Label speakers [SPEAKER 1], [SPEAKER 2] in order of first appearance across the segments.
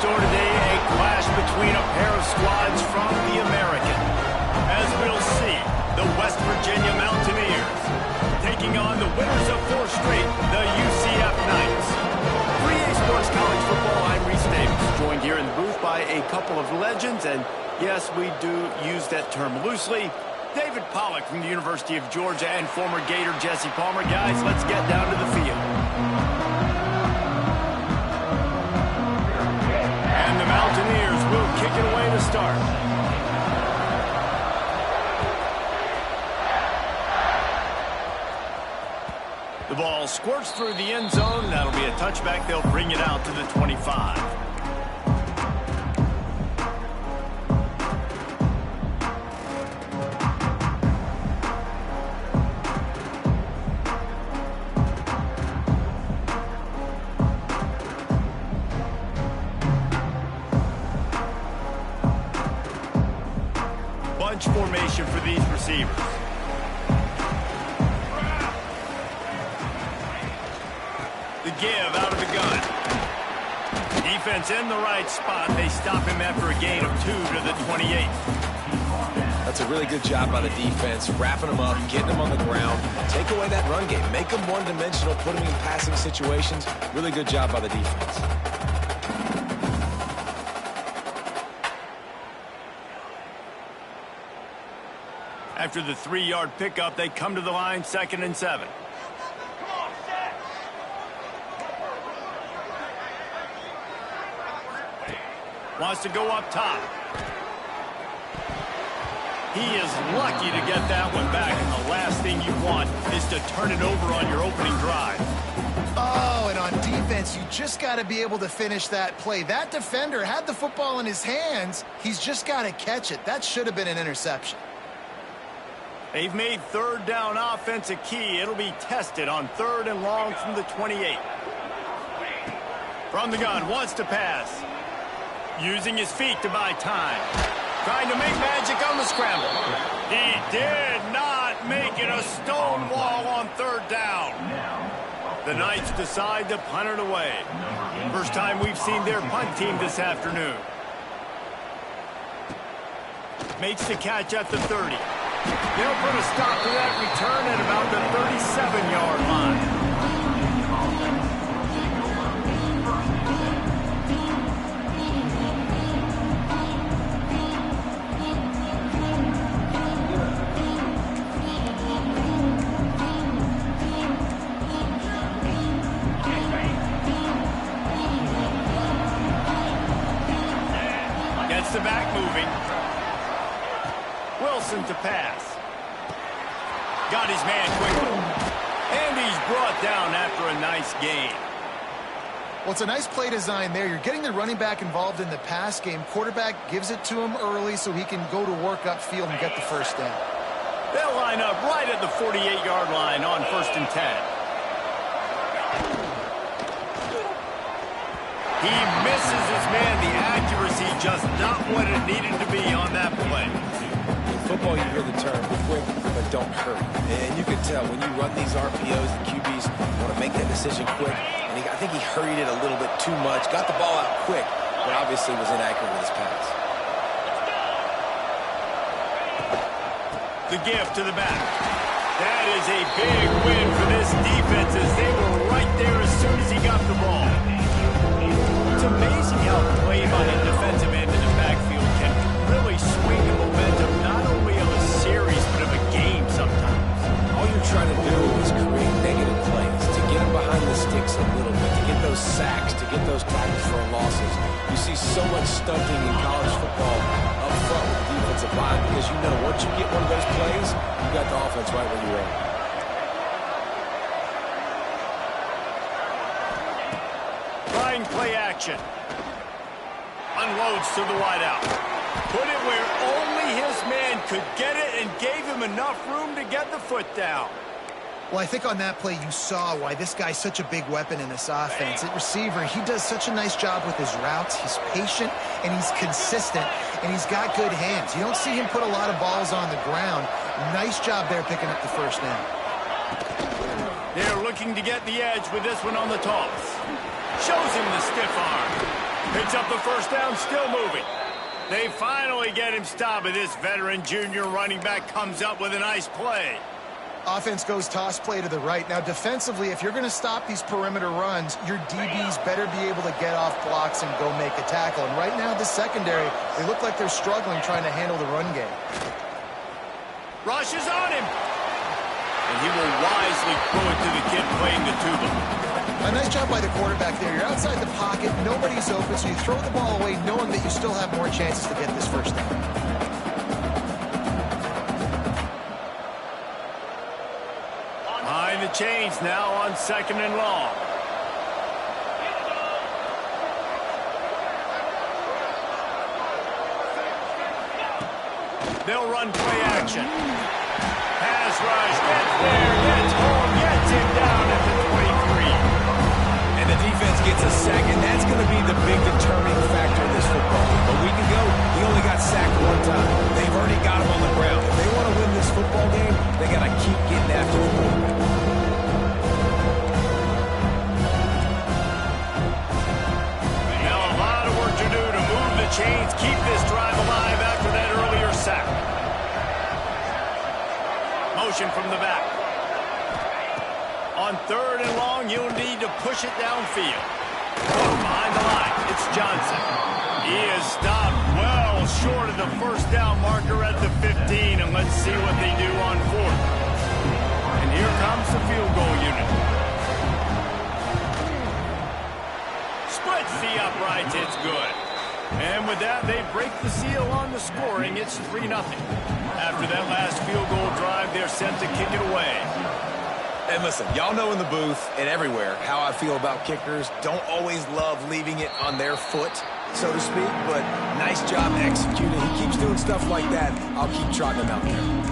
[SPEAKER 1] store today, a clash between a pair of squads from the American. As we'll see, the West Virginia Mountaineers taking on the winners of 4 straight, the UCF Knights. 3A Sports College Football, I'm Reese Davis, joined here in the booth by a couple of legends, and yes, we do use that term loosely. David Pollack from the University of Georgia and former Gator Jesse Palmer. Guys, let's get down to the field. And the Mountaineers will kick it away to start. The ball squirts through the end zone. That'll be a touchback. They'll bring it out to the 25. Bunch formation for these receivers. The give out of the gun. Defense in the right spot. They stop him after a gain of 2 to the 28.
[SPEAKER 2] That's a really good job by the defense, wrapping him up, getting him on the ground. Take away that run game. Make him one-dimensional, put him in passing situations. Really good job by the defense.
[SPEAKER 1] After the 3-yard pickup, they come to the line, 2nd and 7. Wants to go up top. He is lucky to get that one back, and the last thing you want is to turn it over on your opening drive.
[SPEAKER 3] Oh, and on defense, you just got to be able to finish that play. That defender had the football in his hands. He's just got to catch it. That should have been an interception.
[SPEAKER 1] They've made 3rd down offense a key. It'll be tested on 3rd and long from the 28. From the gun, wants to pass. Using his feet to buy time. Trying to make magic on the scramble. He did not make it a stone wall on 3rd down. The Knights decide to punt it away. First time we've seen their punt team this afternoon. Makes the catch at the 30. They'll put a stop to that return at about the 37-yard line. Wilson to pass. Got his man quickly. And he's brought down after a nice gain.
[SPEAKER 3] Well, it's a nice play design there. You're getting the running back involved in the pass game. Quarterback gives it to him early so he can go to work upfield and get the first down.
[SPEAKER 1] They'll line up right at the 48-yard line on 1st and 10. He misses his man. The accuracy just not what it needed to be on that play.
[SPEAKER 2] In football, you hear the term quick, but don't hurry. And you can tell when you run these RPOs, the QBs want to make that decision quick. And I think he hurried it a little bit too much, got the ball out quick, but obviously was inaccurate with his pass.
[SPEAKER 1] The give to the back. That is a big win for this defense as they were right there as soon as he got the ball. It's amazing how play by a defensive end in the backfield can really swing the momentum not only of a series but of a game sometimes.
[SPEAKER 2] All you're trying to do is create negative plays, to get them behind the sticks a little bit, to get those sacks, to get those tackles for losses. You see so much stunting in college football up front with the defensive line because you know once you get one of those plays, you got the offense right when you're ready.
[SPEAKER 1] Trying play action. Unloads to the wideout. Put it where only his man could get it and gave him enough room to get the foot down.
[SPEAKER 3] Well, I think on that play you saw why this guy's such a big weapon in this offense. At receiver, he does such a nice job with his routes. He's patient, and he's consistent, and he's got good hands. You don't see him put a lot of balls on the ground. Nice job there picking up the first down.
[SPEAKER 1] They're looking to get the edge with this one on the toss. Shows him the stiff arm. Picks up the first down, still moving. They finally get him stopped, but this veteran junior running back comes up with a nice play.
[SPEAKER 3] Offense goes toss play to the right. Now, defensively, if you're going to stop these perimeter runs, your DBs better be able to get off blocks and go make a tackle. And right now, the secondary, they look like they're struggling trying to handle the run game.
[SPEAKER 1] Rushes on him. And he will wisely throw it to the kid playing the tuba.
[SPEAKER 3] A nice job by the quarterback there. You're outside the pocket, nobody's open, so you throw the ball away knowing that you still have more chances to get this first down.
[SPEAKER 1] Behind the chains now on 2nd and long. They'll run play action. Pass rush, gets there, gets home, gets him down at the 23.
[SPEAKER 2] And the defense gets a sack, and that's going to be the big determining factor in this football game. A week ago, he only got sacked one time. They've already got him on the ground. If they want to win this football game, they got to keep getting after the quarterback.
[SPEAKER 1] Now a lot of work to do to move the chains, keep this drive alive after that earlier sack. Motion from the back. On 3rd and long, you'll need to push it downfield. Behind the line, it's Johnson. He is stopped well short of the first down marker at the 15, and let's see what they do on 4th. And here comes the field goal unit. Splits the uprights, it's good. And with that, they break the seal on the scoring. It's 3-0. After that last field goal drive, they're set to kick it away.
[SPEAKER 2] And listen, y'all know in the booth and everywhere how I feel about kickers. Don't always love leaving it on their foot, so to speak, but nice job executing. He keeps doing stuff like that. I'll keep trotting him out there.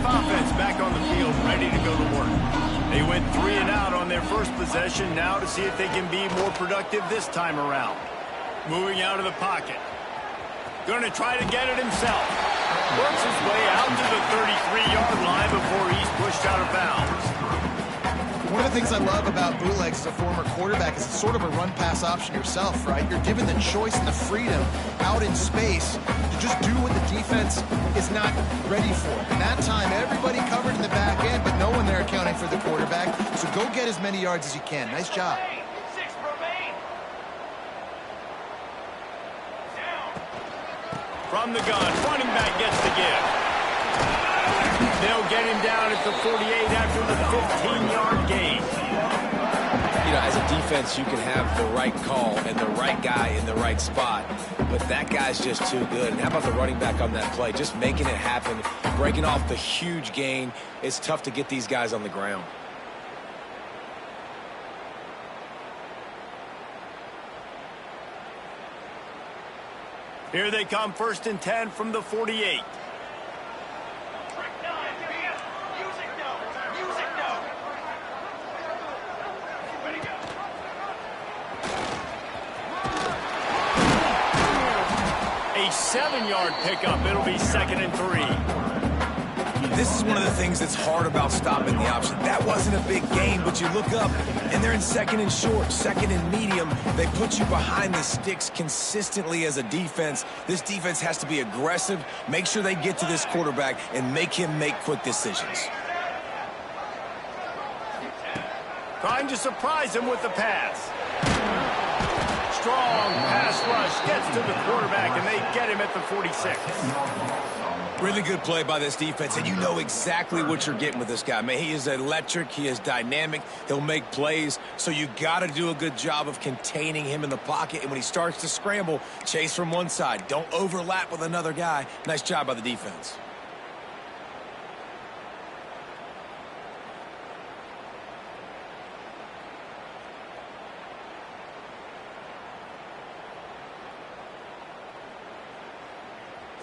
[SPEAKER 1] Offense back on the field, ready to go to work. They went 3 and out on their first possession, now to see if they can be more productive this time around. Moving out of the pocket. Going to try to get it himself. Works his way out to the 33-yard line before he's pushed out of bounds.
[SPEAKER 3] One of the things I love about bootlegs as a former quarterback is it's sort of a run-pass option yourself, right? You're given the choice and the freedom out in space to just do what the defense is not ready for. And that time, everybody covered in the back end, but no one there accounting for the quarterback. So go get as many yards as you can. Nice job.
[SPEAKER 1] From the gun, running back gets the give. They'll get him down at the 48 after the 15-yard gain.
[SPEAKER 2] You know, as a defense, you can have the right call and the right guy in the right spot, but that guy's just too good. And how about the running back on that play? Just making it happen, breaking off the huge gain. It's tough to get these guys on the ground.
[SPEAKER 1] Here they come, 1st and 10 from the 48. A 7-yard pickup. It'll be 2nd and 3.
[SPEAKER 2] This is one of the things that's hard about stopping the option. That wasn't a big gain, but you look up, and they're in 2nd and short, 2nd and medium. They put you behind the sticks consistently as a defense. This defense has to be aggressive, make sure they get to this quarterback, and make him make quick decisions.
[SPEAKER 1] Trying to surprise him with the pass. Strong pass rush gets to the quarterback, and they get him at the 46.
[SPEAKER 2] Really good play by this defense, and you know exactly what you're getting with this guy. Man, he is electric. He is dynamic. He'll make plays, so you got to do a good job of containing him in the pocket. And when he starts to scramble, chase from one side. Don't overlap with another guy. Nice job by the defense.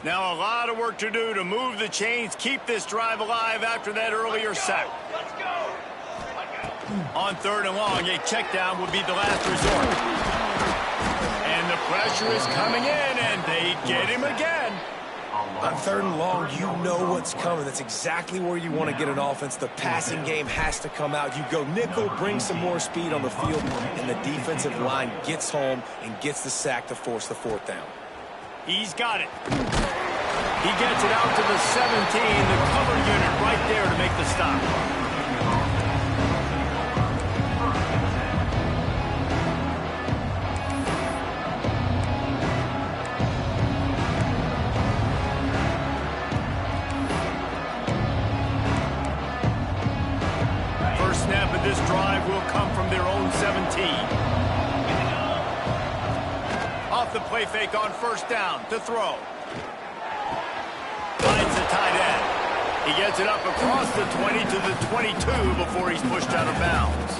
[SPEAKER 1] Now a lot of work to do to move the chains, keep this drive alive after that earlier sack. Let's go. On 3rd and long, a check down would be the last resort. And the pressure is coming in, and they get him again.
[SPEAKER 2] On 3rd and long, you know what's coming. That's exactly where you want to get an offense. The passing game has to come out. You go nickel, bring some more speed on the field, and the defensive line gets home and gets the sack to force the 4th down.
[SPEAKER 1] He's got it. He gets it out to the 17, the cover unit right there to make the stop. First snap of this drive will come from their own 17. Off the play fake on 1st down to throw. Finds the tight end. He gets it up across the 20 to the 22 before he's pushed out of bounds.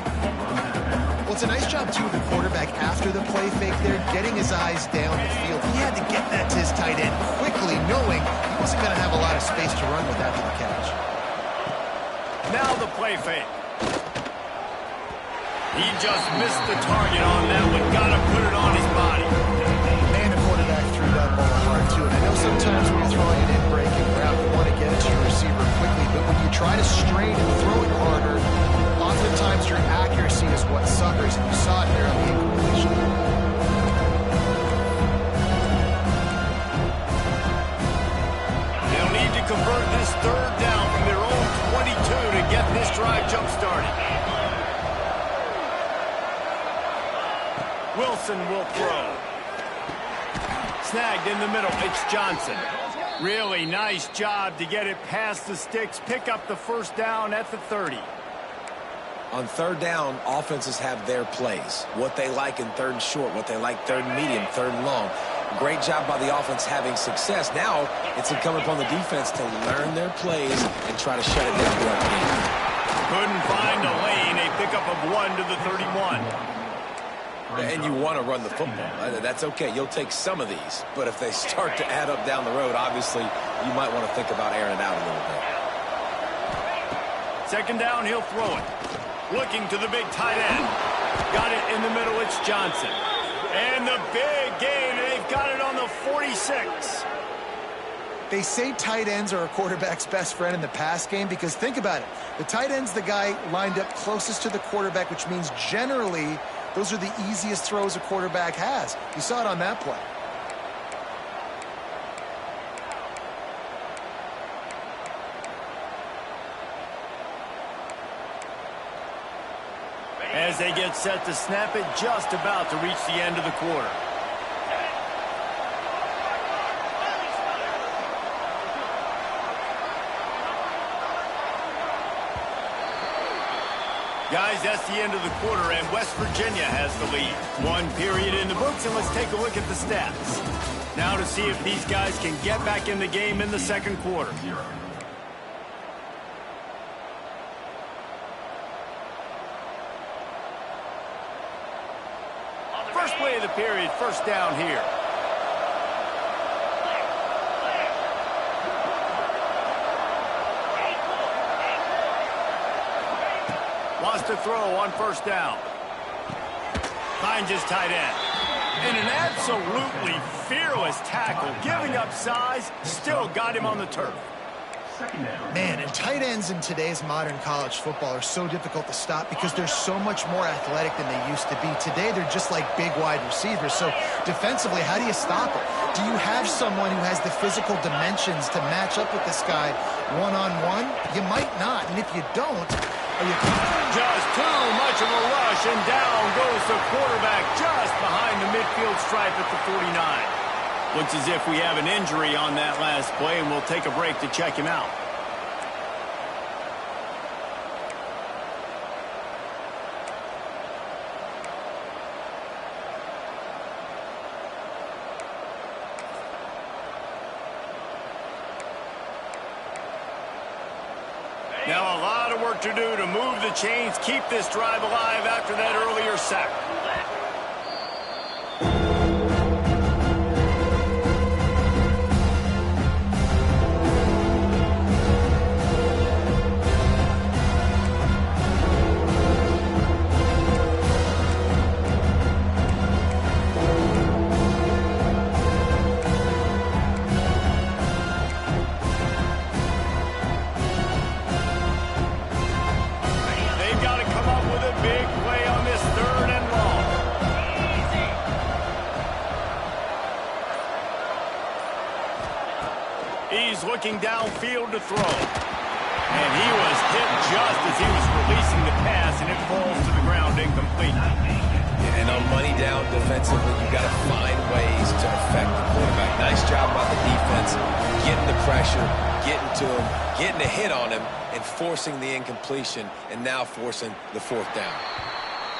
[SPEAKER 3] Well, it's a nice job, too, of the quarterback after the play fake there, getting his eyes down the field. He had to get that to his tight end quickly, knowing he wasn't going to have a lot of space to run with after the catch.
[SPEAKER 1] Now the play fake. He just missed the target on that one. Got to put it on his body.
[SPEAKER 3] And the quarterback threw that ball hard, too. And I know sometimes when you're throwing an in-breaking route, you want to get it to your receiver quickly. But when you try to strain and throw it harder, oftentimes your accuracy is what suffers. And you saw it there on the incompletion.
[SPEAKER 1] They'll need to convert this 3rd down from their own 22 to get this drive jump-started. Wilson will throw. Snagged in the middle. It's Johnson. Really nice job to get it past the sticks. Pick up the 1st down at the 30.
[SPEAKER 2] On 3rd down, offenses have their plays. What they like in 3rd and short, what they like 3rd and medium, 3rd and long. Great job by the offense having success. Now it's incumbent upon the defense to learn their plays and try to shut it down throughout the game.
[SPEAKER 1] Couldn't find a lane. A pickup of 1 to the 31.
[SPEAKER 2] And you want to run the football. That's okay. You'll take some of these. But if they start to add up down the road, obviously, you might want to think about airing it out a little bit.
[SPEAKER 1] 2nd down, he'll throw it. Looking to the big tight end. Got it in the middle. It's Johnson. And the big gain. They've got it on the 46.
[SPEAKER 3] They say tight ends are a quarterback's best friend in the pass game because think about it. The tight end's the guy lined up closest to the quarterback, which means generally those are the easiest throws a quarterback has. You saw it on that play.
[SPEAKER 1] As they get set to snap it, just about to reach the end of the quarter. Guys, that's the end of the quarter, and West Virginia has the lead. One period in the books, and let's take a look at the stats. Now to see if these guys can get back in the game in the second quarter. First play of the period, first down here. Wants to throw on first down. Finds his tight end. And an absolutely fearless tackle, giving up size, still got him on the turf.
[SPEAKER 3] Man, and tight ends in today's modern college football are so difficult to stop because they're so much more athletic than they used to be. Today, they're just like big wide receivers. So defensively, how do you stop it? Do you have someone who has the physical dimensions to match up with this guy one-on-one? You might not, and if you don't, are you confident?
[SPEAKER 1] Just too much of a rush, and down goes the quarterback just behind the midfield stripe at the 49. Looks as if we have an injury on that last play, and we'll take a break to check him out. Now a lot of work to do to move the chains, keep this drive alive after that earlier sack. He's looking downfield to throw. And he was hit just as he was releasing the pass, and it falls to the ground incomplete.
[SPEAKER 2] Yeah, and on money down defensively, you got to find ways to affect the quarterback. Nice job by the defense, getting the pressure, getting to him, getting a hit on him, and forcing the incompletion, and now forcing the fourth down.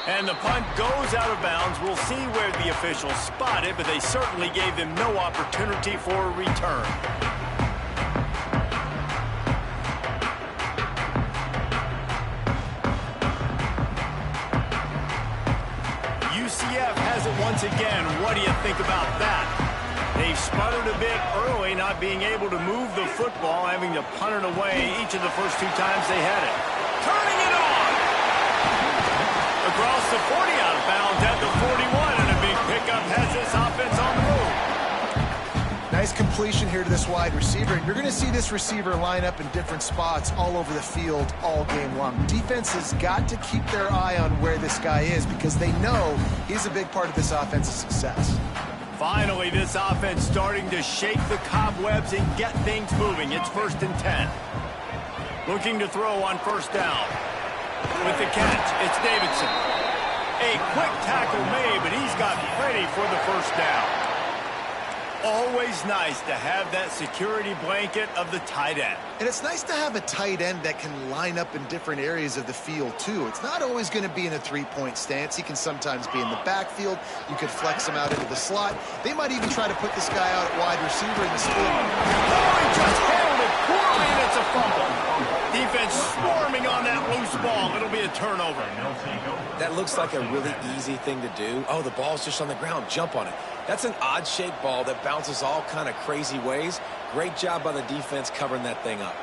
[SPEAKER 1] And the punt goes out of bounds. We'll see where the officials spot it, but they certainly gave them no opportunity for a return. UCF has it once again. What do you think about that? They've sputtered a bit early, not being able to move the football, having to punt it away each of the first two times they had it. Turning it on! Across the 40, out of bounds at the 41, and a big pickup has this offense on the move.
[SPEAKER 3] Nice completion here to this wide receiver. And you're going to see this receiver line up in different spots all over the field all game long. Defense has got to keep their eye on where this guy is because they know he's a big part of this offense's success.
[SPEAKER 1] Finally, this offense starting to shake the cobwebs and get things moving. It's 1st and 10. Looking to throw on first down. With the catch, it's Davidson. A quick tackle made, but he's got ready for the first down. Always nice to have that security blanket of the tight end.
[SPEAKER 3] And it's nice to have a tight end that can line up in different areas of the field, too. It's not always going to be in a three-point stance. He can sometimes be in the backfield. You could flex him out into the slot. They might even try to put this guy out at wide receiver in the split.
[SPEAKER 1] Oh, he just handled it poorly, and it's a fumble. Defense swarming on that loose ball. It'll be a turnover.
[SPEAKER 2] That looks like a really easy thing to do. Oh, the ball's just on the ground. Jump on it. That's an odd-shaped ball that bounces all kind of crazy ways. Great job by the defense covering that thing up.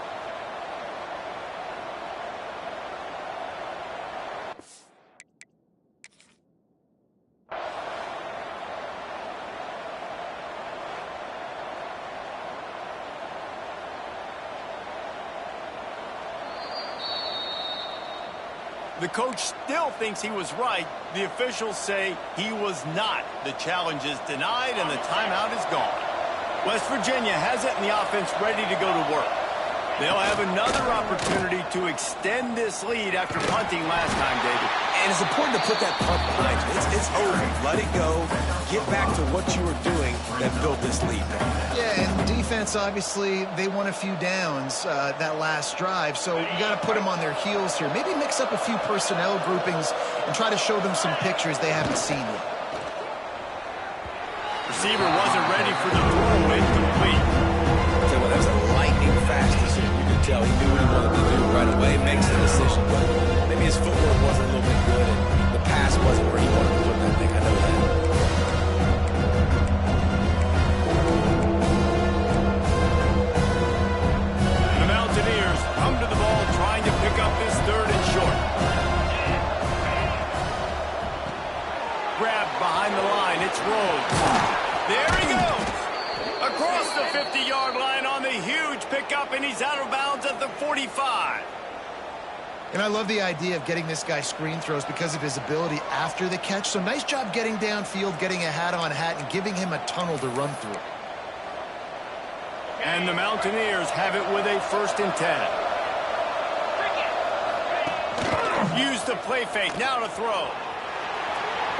[SPEAKER 1] The coach still thinks he was right. The officials say he was not. The challenge is denied, and the timeout is gone. West Virginia has it, and the offense ready to go to work. They'll have another opportunity to extend this lead after punting last time, David.
[SPEAKER 2] And it's important to put that punt behind you. It's over. Let it go. Get back to what you were doing that built this lead.
[SPEAKER 3] Yeah, and defense, obviously, they won a few downs that last drive, so you got to put them on their heels here. Maybe mix up a few personnel groupings and try to show them some pictures they haven't seen yet.
[SPEAKER 1] Receiver wasn't ready for the throw. Incomplete.
[SPEAKER 2] So that was a lightning fast decision. You could tell he knew what he wanted to do right away. Makes the decision, but maybe his footwork wasn't a little bit good, and the pass wasn't where he wanted to put that thing. I know that.
[SPEAKER 1] The Mountaineers come to the ball trying to pick up this third and short. Grabbed behind the line. It's Rhodes. There he goes. Across the 50-yard line on the huge pickup, and he's out of bounds at the 45.
[SPEAKER 3] And I love the idea of getting this guy screen throws because of his ability after the catch. So nice job getting downfield, getting a hat-on-hat, and giving him a tunnel to run through.
[SPEAKER 1] And the Mountaineers have it with a 1st and 10. Use the play fake. Now to throw.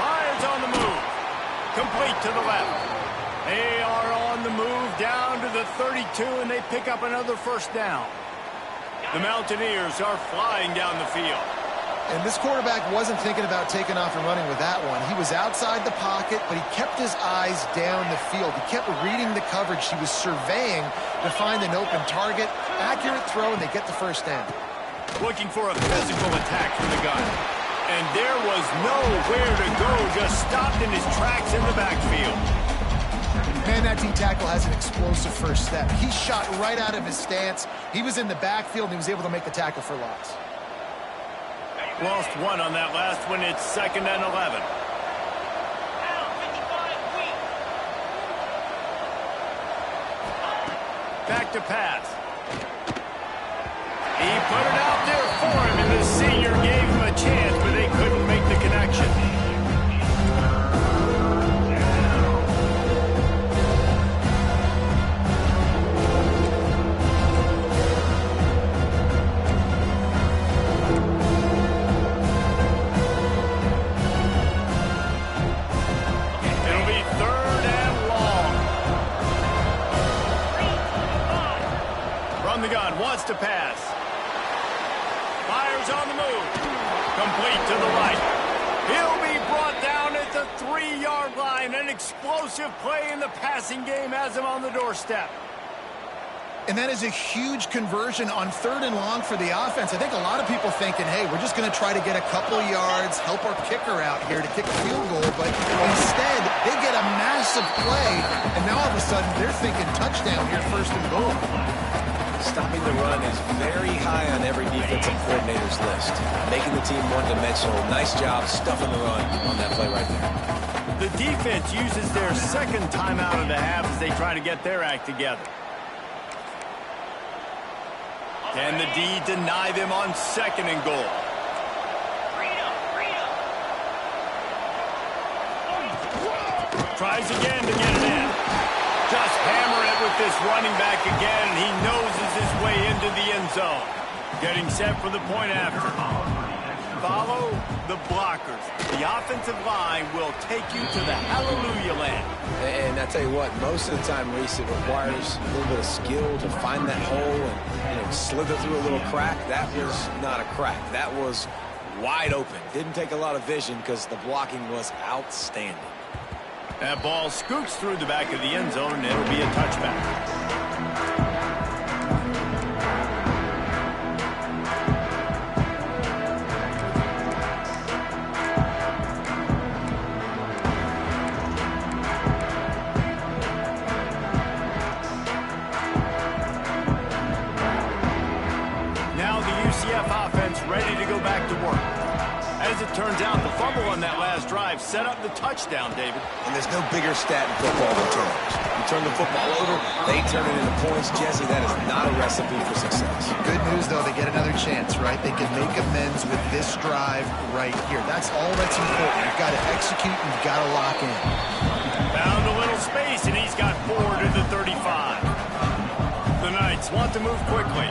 [SPEAKER 1] Myers on the move. Complete to the left. They are on the move down to the 32, and they pick up another 1st down. The Mountaineers are flying down the field.
[SPEAKER 3] And this quarterback wasn't thinking about taking off and running with that one. He was outside the pocket, but he kept his eyes down the field. He kept reading the coverage. He was surveying to find an open target. Accurate throw, and they get the 1st down.
[SPEAKER 1] Looking for a physical attack from the gun. And there was nowhere to go, just stopped in his tracks in the backfield.
[SPEAKER 3] Man, that D-tackle has an explosive 1st step. He shot right out of his stance. He was in the backfield, and he was able to make the tackle for loss.
[SPEAKER 1] Lost one on that last one. It's 2nd and 11. Back to pass. He put it out there for him, and the senior gave him a chance, but they couldn't make the connection. It'll be 3rd and long. From the gun, wants to pass. Myers on the move. Complete to the right. He'll be brought down at the 3-yard line. An explosive play in the passing game has him on the doorstep.
[SPEAKER 3] And that is a huge conversion on 3rd and long for the offense. I think a lot of people thinking, hey, we're just going to try to get a couple yards, help our kicker out here to kick a field goal. But instead, they get a massive play, and now all of a sudden they're thinking touchdown here, 1st and goal.
[SPEAKER 2] Stopping the run is very high on every defensive coordinator's list. Making the team one-dimensional. Nice job stuffing the run on that play right there.
[SPEAKER 1] The defense uses their 2nd timeout of the half as they try to get their act together. Can the D deny them on 2nd and goal? Tries again to get it in. Just hammer it with this running back again. He noses his way into the end zone. Getting set for the point after. Follow the blockers. The offensive line will take you to the hallelujah land.
[SPEAKER 2] And I tell you what, most of the time, Reese, it requires a little bit of skill to find that hole and slither through a little crack. That was not a crack. That was wide open. Didn't take a lot of vision because the blocking was outstanding.
[SPEAKER 1] That ball scoots through the back of the end zone, and it'll be a touchback. Now the UCF offense ready to go back to work. As it turns out, the fumble on that last drive set up the touchdown, David.
[SPEAKER 2] And there's no bigger stat in football than turnovers. You turn the football over, they turn it into points. Jesse, that is not a recipe for success.
[SPEAKER 3] Good news, though, they get another chance, right? They can make amends with this drive right here. That's all that's important. You've got to execute and you've got to lock in.
[SPEAKER 1] Found a little space, and he's got 4 to the 35. The Knights sides want to move quickly.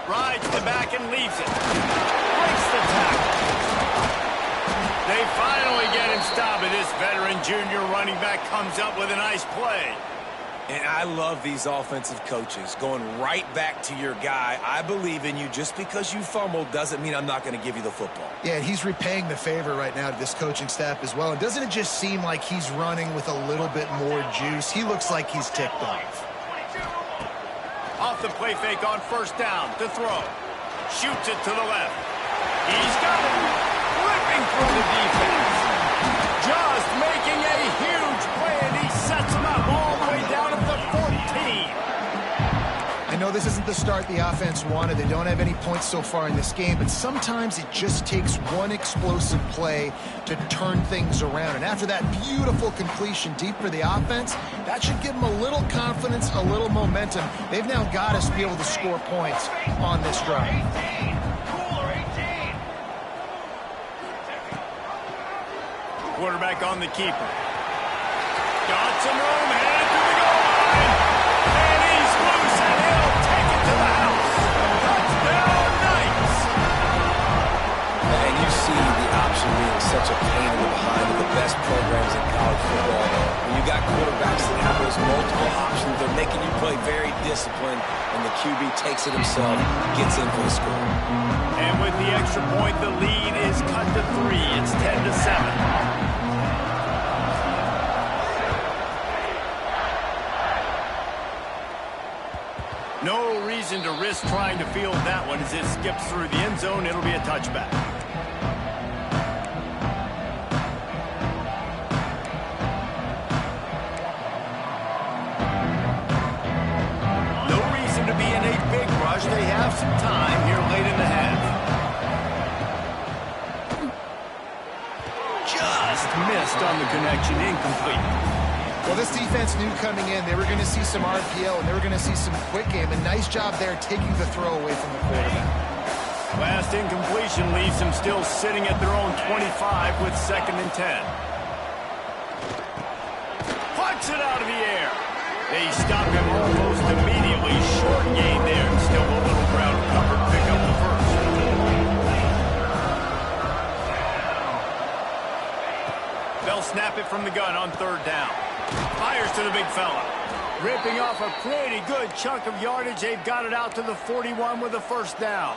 [SPEAKER 1] Rides the back and leaves it. Breaks the tackle. They finally get him stopped, and this veteran junior running back comes up with a nice play.
[SPEAKER 2] And I love these offensive coaches going right back to your guy. I believe in you. Just because you fumbled doesn't mean I'm not going to give you the football.
[SPEAKER 3] Yeah, he's repaying the favor right now to this coaching staff as well. And doesn't it just seem like he's running with a little bit more juice? He looks like he's ticked off.
[SPEAKER 1] Off the play fake on first down to throw. Shoots it to the left. He's got it. Ripping through the defense. Just making a huge play, and he sets him up all the way down at the 14.
[SPEAKER 3] I know this isn't the start the offense wanted. They don't have any points so far in this game, but sometimes it just takes one explosive play to turn things around. And after that beautiful completion deep for the offense, that should give them a little confidence, a little momentum. They've now got us to be able to score points on this drive.
[SPEAKER 1] Quarterback on the keeper. Got some room, headed to the goal line. And he's loose, and he'll take it to the house. Touchdown, Knights!
[SPEAKER 2] And you see the option being such a pain in the behind of the best programs in college football. When you got quarterbacks that have those multiple options, they're making you play very disciplined, and the QB takes it himself, gets in for the score.
[SPEAKER 1] And with the extra point, the lead is cut to 3. It's 10-7. No reason to risk trying to field that one as it skips through the end zone. It'll be a touchback. No reason to be in a big rush. They have some time here late in the half. Just missed on the connection. Incomplete.
[SPEAKER 3] Well, this defense knew coming in they were going to see some RPO and they were going to see some quick game. A nice job there taking the throw away from the quarterback.
[SPEAKER 1] Last incompletion leaves them still sitting at their own 25 with 2nd and 10. Puts it out of the air. They stop him almost immediately. Short gain there. Still a little ground covered. Pick up the first. They'll snap it from the gun on 3rd down. Fires to the big fella. Ripping off a pretty good chunk of yardage. They've got it out to the 41 with a 1st down.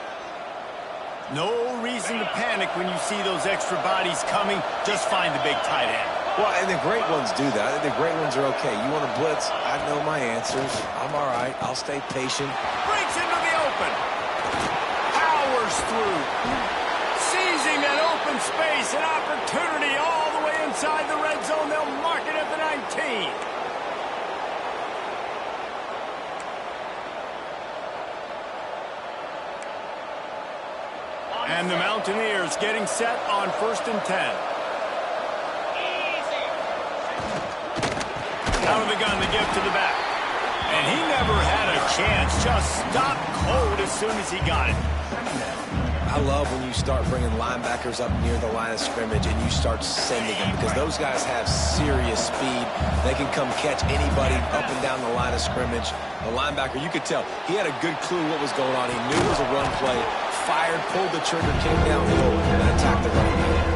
[SPEAKER 1] No reason to panic when you see those extra bodies coming. Just find the big tight end.
[SPEAKER 2] Well, and the great ones do that. I think the great ones are okay. You want to blitz? I know my answers. I'm all right. I'll stay patient.
[SPEAKER 1] Breaks into the open. Powers through. Seizing an open space, an opportunity all the way inside the red zone. They'll mark it at the 19. And the Mountaineers getting set on 1st and 10. Out of the gun, the give to the back. And he never had a chance. Just stopped cold as soon as he got it.
[SPEAKER 2] I love when you start bringing linebackers up near the line of scrimmage and you start sending them, because those guys have serious speed. They can come catch anybody up and down the line of scrimmage. The linebacker, you could tell, he had a good clue what was going on. He knew it was a run play, fired, pulled the trigger, came downhill, and attacked the running back.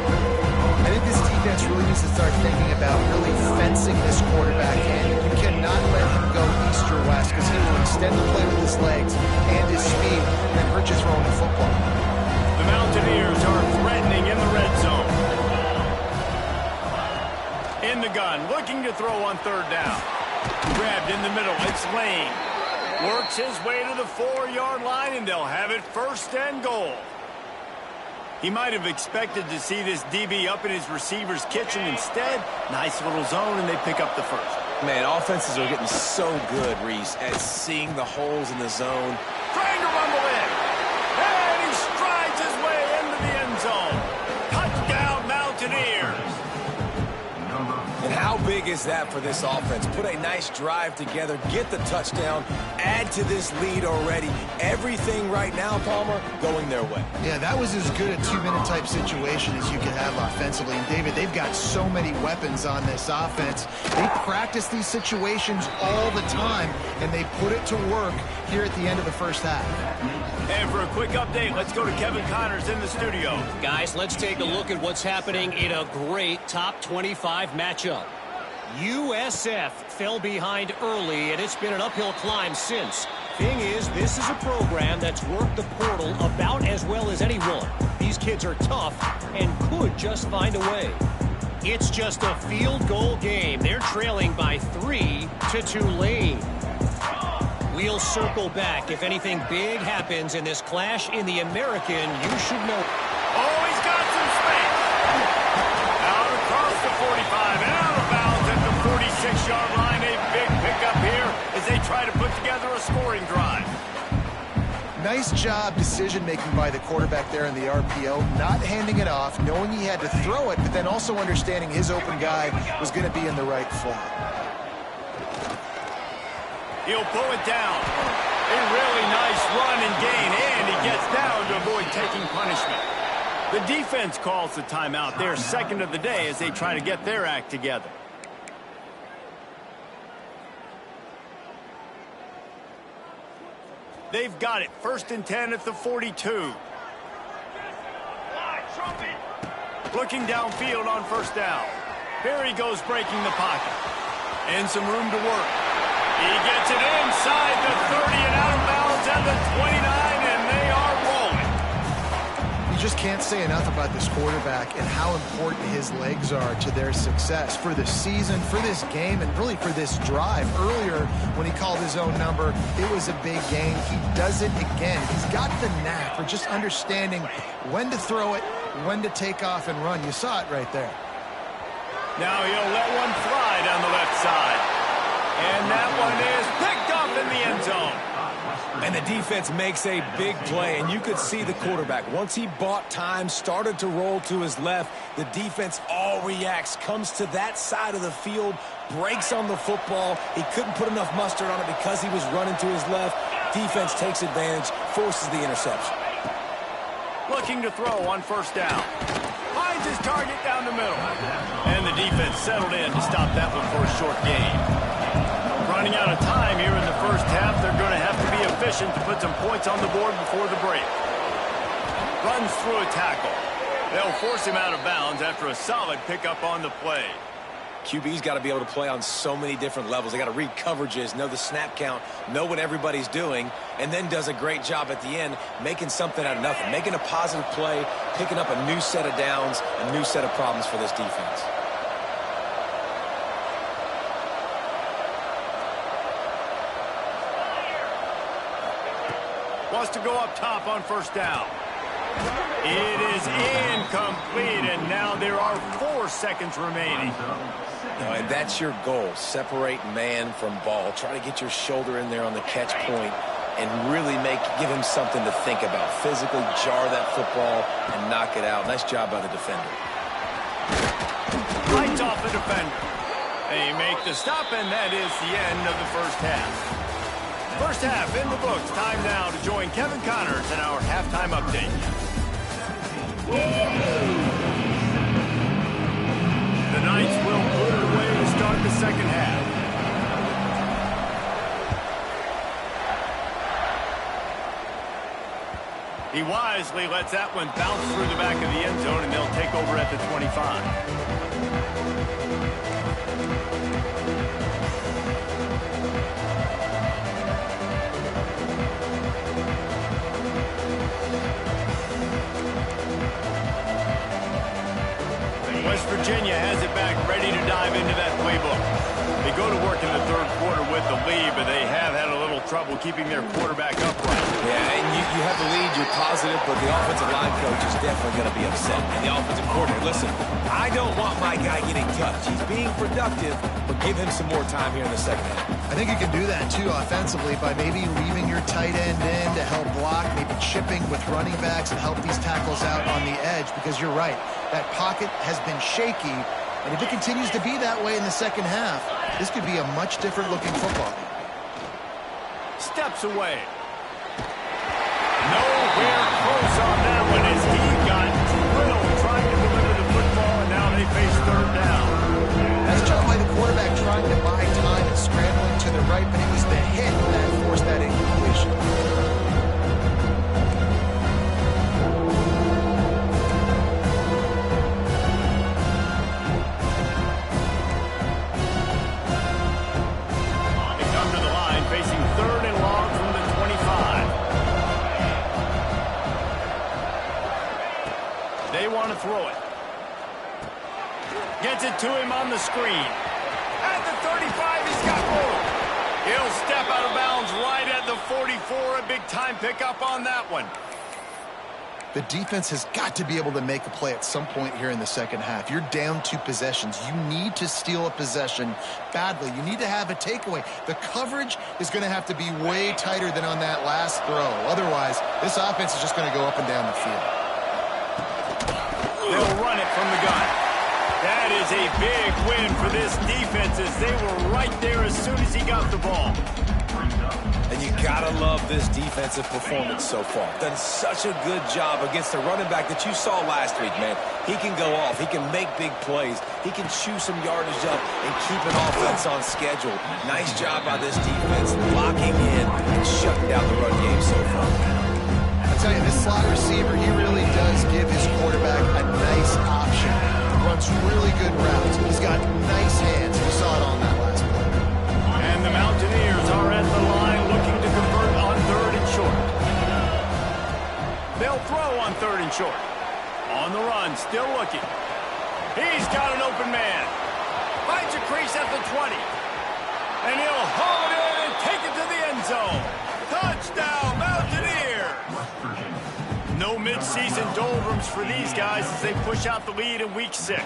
[SPEAKER 3] I think this defense really needs to start thinking about really fencing this quarterback in. You cannot let him go east or west, because he will extend the play with his legs and his speed and hurt you throwing the football.
[SPEAKER 1] The Mountaineers are threatening in the red zone. In the gun, looking to throw on 3rd down. Grabbed in the middle, it's Lane. Works his way to the 4-yard line, and they'll have it 1st and goal. He might have expected to see this DB up in his receiver's kitchen. Instead, nice little zone, and they pick up the first.
[SPEAKER 2] Man, offenses are getting so good, Reese, at seeing the holes in the zone.
[SPEAKER 1] Trying to rumble in. And he strides his way into the end zone. Touchdown, Mountaineers.
[SPEAKER 2] And how big is that for this offense? Put a nice drive together, get the touchdown, add to this lead already. Everything right now, Palmer, going their way.
[SPEAKER 3] Yeah, that was as good a two-minute type situation as you could have offensively. And, David, they've got so many weapons on this offense. They practice these situations all the time, and they put it to work here at the end of the first half.
[SPEAKER 1] And for a quick update, let's go to Kevin Connors in the studio.
[SPEAKER 4] Guys, let's take a look at what's happening in a great top 25 matchup. USF fell behind early, and it's been an uphill climb since. Thing is, this is a program that's worked the portal about as well as anyone. These kids are tough and could just find a way. It's just a field goal game. They're trailing by 3 to Tulane. We'll circle back. If anything big happens in this clash in the American, you should know.
[SPEAKER 1] Oh, he's got some space. Out across the 45 and out of bounds at the 46-yard line. A big pickup here as they try to put together a scoring drive.
[SPEAKER 3] Nice job decision-making by the quarterback there in the RPO, not handing it off, knowing he had to throw it, but then also understanding his open guy was going to be in the right flat.
[SPEAKER 1] He'll pull it down. A really nice run and gain, and he gets down to avoid taking punishment. The defense calls the timeout. Their second of the day as they try to get their act together. They've got it. 1st and 10 at the 42. Looking downfield on first down. Here he goes breaking the pocket. And some room to work. He gets it inside the 30 and out of bounds at the 29, and they are rolling.
[SPEAKER 3] You just can't say enough about this quarterback and how important his legs are to their success for the season, for this game, and really for this drive. Earlier, when he called his own number, it was a big gain. He does it again. He's got the knack for just understanding when to throw it, when to take off and run. You saw it right there.
[SPEAKER 1] Now he'll let one fly down the left side. And that one is picked up in the end zone.
[SPEAKER 2] And the defense makes a big play, and you could see the quarterback. Once he bought time, started to roll to his left, the defense all reacts, comes to that side of the field, breaks on the football. He couldn't put enough mustard on it because he was running to his left. Defense takes advantage, forces the interception.
[SPEAKER 1] Looking to throw on first down. Finds his target down the middle. And the defense settled in to stop that one for a short gain. Running out of time here in the first half. They're going to have to be efficient to put some points on the board before the break. Runs through a tackle. They'll force him out of bounds after a solid pickup on the play.
[SPEAKER 2] QB's got to be able to play on so many different levels. They got to read coverages, know the snap count, know what everybody's doing, and then does a great job at the end making something out of nothing, making a positive play, picking up a new set of downs, a new set of problems for this defense.
[SPEAKER 1] Wants to go up top on first down. It is incomplete, and now there are 4 seconds remaining.
[SPEAKER 2] And that's your goal. Separate man from ball. Try to get your shoulder in there on the catch point and really give him something to think about. Physically jar that football and knock it out. Nice job by the defender.
[SPEAKER 1] Lights off the defender. They make the stop, and that is the end of the first half. First half in the books. Time now to join Kevin Connors in our halftime update. The Knights will put it away to start the second half. He wisely lets that one bounce through the back of the end zone, and they'll take over at the 25. West Virginia has it back, ready to dive into that playbook. They go to work in the third quarter with the lead, but they have had a little trouble keeping their quarterback upright.
[SPEAKER 2] Yeah, and you have the lead, you're positive, but the offensive line coach is definitely going to be upset. And the offensive coordinator, listen, I don't want my guy getting touched. He's being productive, but give him some more time here in the second half.
[SPEAKER 3] I think you can do that, too, offensively, by maybe leaving your tight end in to help block, maybe chipping with running backs and help these tackles out on the edge, because you're right. That pocket has been shaky, And if it continues to be that way in the second half, this could be a much different looking football game.
[SPEAKER 1] Steps away. Nowhere close on that one as he got drilled trying to deliver the football, and now they face third down.
[SPEAKER 3] That's job by the quarterback trying to buy time and scrambling to the right, but it was the hit that forced that incompletion.
[SPEAKER 1] They come to the line facing third and long from the 25. They want to throw it. Gets it to him on the screen. At the 35, he's got room. He'll step out of bounds right at the 44. A big-time pickup on that one.
[SPEAKER 3] The defense has got to be able to make a play at some point here in the second half. You're down 2 possessions. You need to steal a possession badly. You need to have a takeaway. The coverage is going to have to be way tighter than on that last throw. Otherwise, this offense is just going to go up and down the field.
[SPEAKER 1] They'll run it from the gun. That is a big win for this defense as they were right there as soon as he got the ball.
[SPEAKER 2] And you gotta love this defensive performance so far. Done such a good job against the running back that you saw last week, man. He can go off. He can make big plays. He can chew some yardage up and keep an offense on schedule. Nice job by this defense locking in and shutting down the run game so far.
[SPEAKER 3] I tell you, this slot receiver, he really does give his quarterback a nice option. Runs really good routes. He's got nice hands. We saw it on that last play.
[SPEAKER 1] And the Mountaineers are at the line looking to convert on third and short. They'll throw on third and short. On the run, still looking. He's got an open man. Finds a crease at the 20. And he'll haul it in and take it to the end zone. Touchdown, Mountaineers! No mid-season doldrums for these guys as they push out the lead in Week 6.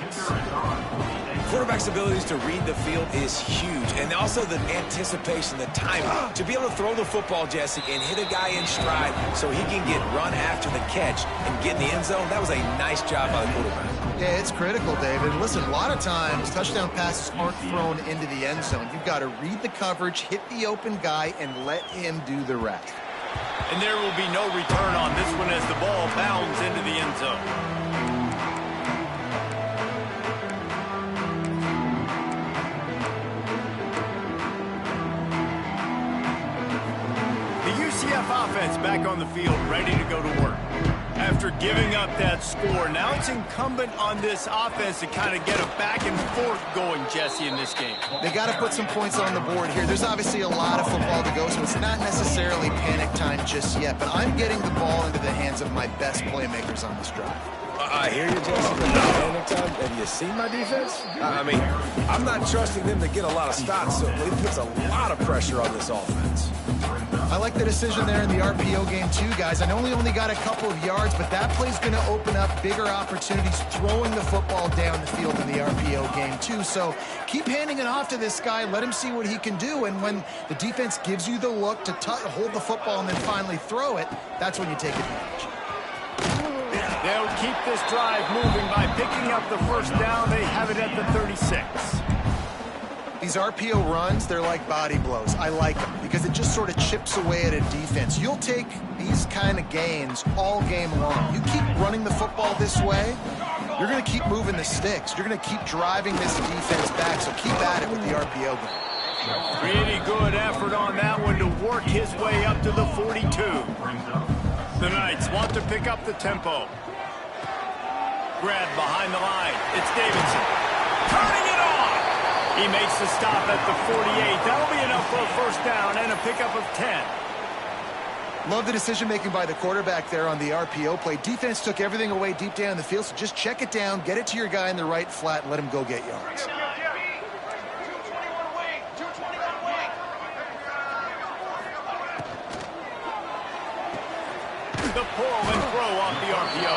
[SPEAKER 2] Quarterback's abilities to read the field is huge, and also the anticipation, the timing. To be able to throw the football, Jesse, and hit a guy in stride so he can get run after the catch and get in the end zone, that was a nice job by the quarterback.
[SPEAKER 3] Yeah, it's critical, David. Listen, a lot of times touchdown passes aren't thrown into the end zone. You've got to read the coverage, hit the open guy, and let him do the rest.
[SPEAKER 1] And there will be no return on this one as the ball bounds into the end zone. The UCF offense back on the field, ready to go to work. After giving up that score, now it's incumbent on this offense to kind of get a back and forth going, Jesse, in this game.
[SPEAKER 3] They got to put some points on the board here. There's obviously a lot of football to go, so it's not necessarily panic time just yet, but I'm getting the ball into the hands of my best playmakers on this drive.
[SPEAKER 2] I hear you, Jesse, but not panic time. Have you seen my defense? I mean, I'm not trusting them to get a lot of stops, so it puts a lot of pressure on this offense.
[SPEAKER 3] I like the decision there in the RPO game too, guys. I know we only got a couple of yards, but that play's going to open up bigger opportunities throwing the football down the field in the RPO game too. So keep handing it off to this guy. Let him see what he can do. And when the defense gives you the look to hold the football and then finally throw it, that's when you take advantage.
[SPEAKER 1] They'll keep this drive moving by picking up the first down. They have it at the 36.
[SPEAKER 3] These RPO runs, they're like body blows. I like them because it just sort of chips away at a defense. You'll take these kind of gains all game long. You keep running the football this way, you're going to keep moving the sticks. You're going to keep driving this defense back, so keep at it with the RPO game.
[SPEAKER 1] Pretty good effort on that one to work his way up to the 42. The Knights want to pick up the tempo. Grab behind the line. It's Davidson. Turning it on. He makes the stop at the 48. That'll be enough for a first down and a pickup of 10.
[SPEAKER 3] Love the decision-making by the quarterback there on the RPO play. Defense took everything away deep down the field, so just check it down, get it to your guy in the right flat, and let him go get yards.
[SPEAKER 1] The pull and throw off the RPO.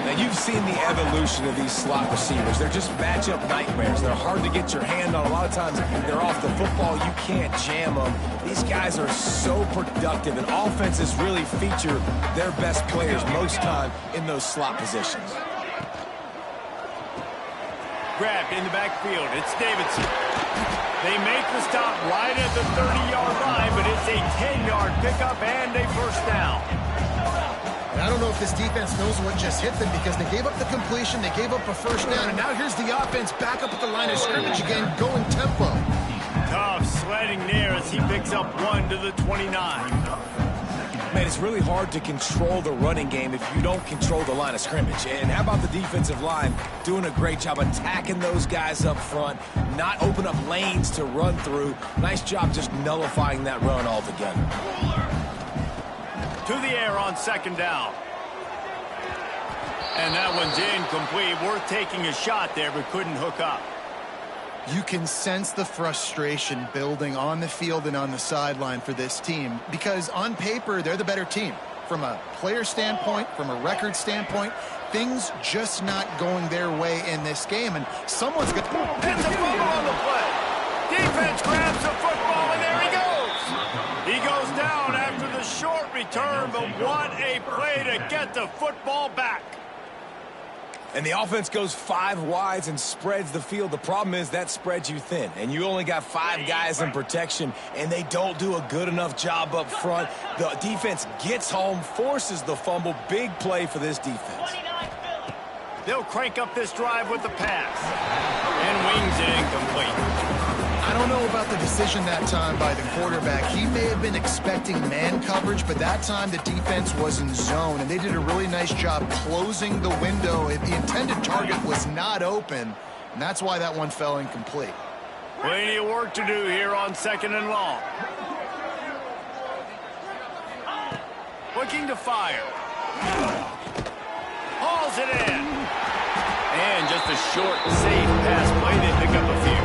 [SPEAKER 2] Now, you've seen the evolution of these slot receivers. They're just matchup nightmares. They're hard to get your hand on. A lot of times, they're off the football. You can't jam them. These guys are so productive, and offenses really feature their best players most time in those slot positions.
[SPEAKER 1] grabbed in the backfield. It's Davidson. They make the stop right at the 30-yard line, but it's a 10-yard pickup and a first down.
[SPEAKER 3] And I don't know if this defense knows what just hit them because they gave up the completion, they gave up a first down, and now here's the offense back up at the line of scrimmage again, going tempo.
[SPEAKER 1] Tough sledding there as he picks up 1 to the 29.
[SPEAKER 2] Man, it's really hard to control the running game if you don't control the line of scrimmage. And how about the defensive line doing a great job attacking those guys up front, not open up lanes to run through. Nice job just nullifying that run altogether.
[SPEAKER 1] To the air on second down. And that one's incomplete. Worth taking a shot there, but couldn't hook up.
[SPEAKER 3] You can sense the frustration building on the field and on the sideline for this team because on paper, they're the better team. From a player standpoint, from a record standpoint, things just not going their way in this game. And someone's going to...
[SPEAKER 1] It's a fumble on the play. Defense grabs the football, and there he goes. He goes down after the short return, but what a play to get the football back.
[SPEAKER 2] And the offense goes 5 wides and spreads the field. The problem is that spreads you thin, and you only got 5 guys in protection, and they don't do a good enough job up front. The defense gets home, forces the fumble. Big play for this defense.
[SPEAKER 1] They'll crank up this drive with the pass. And wings it incomplete.
[SPEAKER 3] I don't know about the decision that time by the quarterback. He may have been expecting man coverage, but that time the defense was in zone, and they did a really nice job closing the window if the intended target was not open, and that's why that one fell incomplete.
[SPEAKER 1] Plenty of work to do here on second and long. Looking to fire. Hauls it in. And just a short, safe pass play. They pick up a few.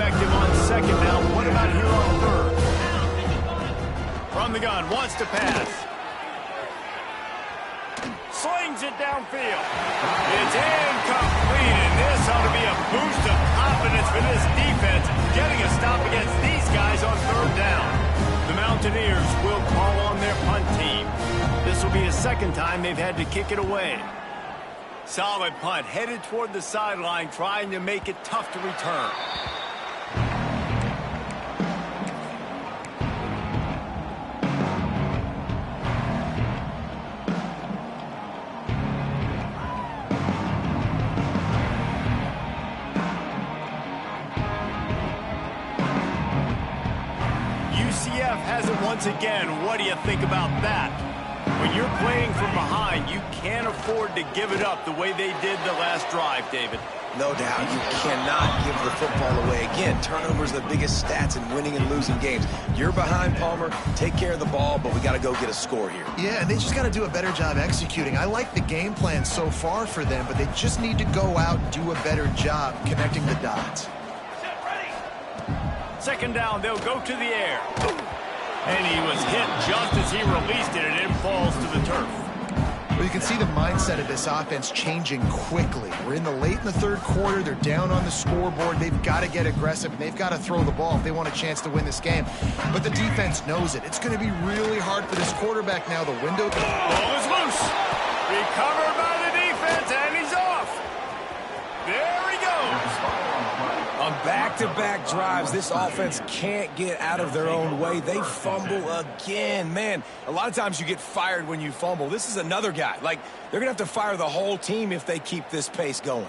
[SPEAKER 1] Effective on second down. What about here on third? From the gun, wants to pass. Slings it downfield. It's incomplete, and this ought to be a boost of confidence for this defense, getting a stop against these guys on third down. The Mountaineers will call on their punt team. This will be the second time they've had to kick it away. Solid punt, headed toward the sideline, trying to make it tough to return. UCF has it once again. What do you think about that? When you're playing from behind, you can't afford to give it up the way they did the last drive, David.
[SPEAKER 2] No doubt. You cannot give the football away. Again, turnovers are the biggest stats in winning and losing games. You're behind, Palmer. Take care of the ball, but we got to go get a score here.
[SPEAKER 3] Yeah, and they just got to do a better job executing. I like the game plan so far for them, but they just need to go out and do a better job connecting the dots.
[SPEAKER 1] Second down, they'll go to the air. And he was hit just as he released it, and it falls to the turf.
[SPEAKER 3] Well, you can see the mindset of this offense changing quickly. We're in the third quarter. They're down on the scoreboard. They've got to get aggressive, and they've got to throw the ball if they want a chance to win this game. But the defense knows it. It's going to be really hard for this quarterback now. The window...
[SPEAKER 1] Ball is loose. Recovered by the defense, and he's off. There he goes.
[SPEAKER 2] On back-to-back drives, this offense can't get out of their own way. They fumble again. Man, a lot of times you get fired when you fumble. This is another guy. Like, they're going to have to fire the whole team if they keep this pace going.